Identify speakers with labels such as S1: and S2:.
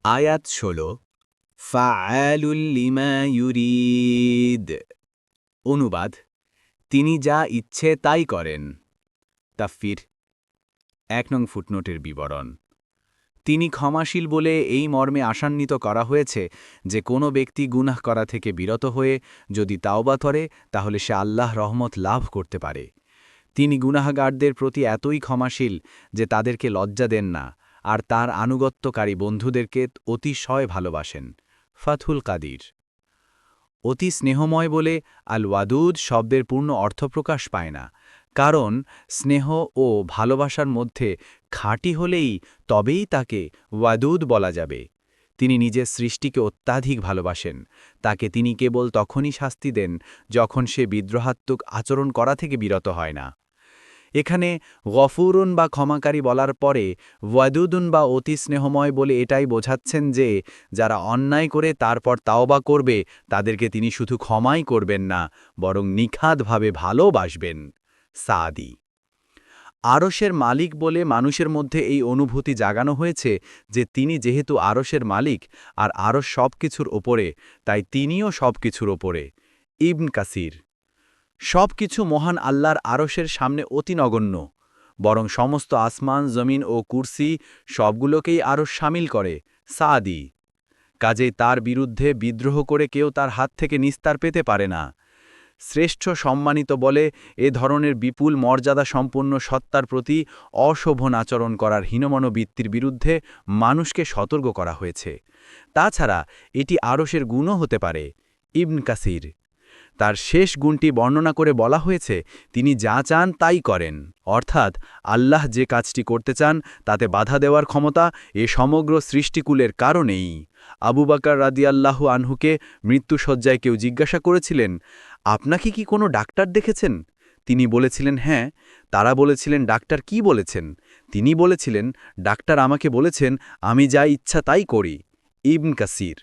S1: আয়াত ১৬ ফাআলুল লিমা ইউরিদ। অনুবাদ, তিনি যা ইচ্ছে তাই করেন। তাফসীর ১ নং ফুটনোটের বিবরণ। তিনি ক্ষমাশীল বলে এই মর্মে আশান্বিত করা হয়েছে যে কোনো ব্যক্তি গুনাহ করা থেকে বিরত হয়ে যদি তাওবা করে তাহলে সে আল্লাহ রহমত লাভ করতে পারে। তিনি গুনাহগারদের প্রতি এতই ক্ষমাশীল যে তাদেরকে লজ্জা দেন না, আর তার আনুগত্যকারী বন্ধুদেরকে অতিশয় ভালোবাসেন। ফাথুল কাদির। অতি স্নেহময় বলে আল ওয়াদুদ শব্দের পূর্ণ অর্থ প্রকাশ পায় না, কারণ স্নেহ ও ভালোবাসার মধ্যে খাঁটি হলেই তবেই তাকে ওয়াদুদ বলা যাবে। তিনি নিজের সৃষ্টিকে অত্যাধিক ভালোবাসেন, তাকে তিনি কেবল তখনই শাস্তি দেন যখন সে বিদ্রোহাত্মক আচরণ করা থেকে বিরত হয় না। এখানে গফুরুন বা ক্ষমাকারী বলার পরে ওয়াদুদুন বা অতি স্নেহময় বলে এটাই বোঝাচ্ছেন যে যারা অন্যায় করে তারপর তাওবা করবে তাদেরকে তিনি শুধু ক্ষমাই করবেন না, বরং নিখাতভাবে ভালোবাসবেন। সাদি। আরশের মালিক বলে মানুষের মধ্যে এই অনুভূতি জাগানো হয়েছে যে তিনি যেহেতু আরশের মালিক আর আরশ সব কিছুর ওপরে, তাই তিনিও সব কিছুর ওপরে। ইবন কাসির। সব কিছু মহান আল্লাহর আরশের সামনে অতি নগণ্য, বরং সমস্ত আসমান, জমিন ও কুরসি সবগুলোকেই আরশ শামিল করে। সাদি। কাজেই তার বিরুদ্ধে বিদ্রোহ করে কেউ তার হাত থেকে নিস্তার পেতে পারে না। শ্রেষ্ঠ সম্মানিত বলে এ ধরনের বিপুল মর্যাদা সম্পন্ন সত্তার প্রতি অশোভন আচরণ করার হীনমনোবৃত্তির বিরুদ্ধে মানুষকে সতর্ক করা হয়েছে। তাছাড়া এটি আরশের গুণও হতে পারে। ইবন কাসির। তার শেষ গুণটি বর্ণনা করে বলা হয়েছে তিনি যা চান তাই করেন, অর্থাৎ আল্লাহ যে কাজটি করতে চান তাতে বাধা দেওয়ার ক্ষমতা এ সমগ্র সৃষ্টিকুলের কারণেই। আবু বকর রাদিয়াল্লাহু আনহুকে মৃত্যুশয্যায় কেউ জিজ্ঞাসা করেছিলেন, আপনাকে কি কোনো ডাক্তার দেখেছেন? তিনি বলেছিলেন হ্যাঁ। তারা বলেছিলেন, ডাক্তার কি বলেছেন? তিনি বলেছিলেন, ডাক্তার আমাকে বলেছেন আমি যা ইচ্ছা তাই করি। ইবন কাসির।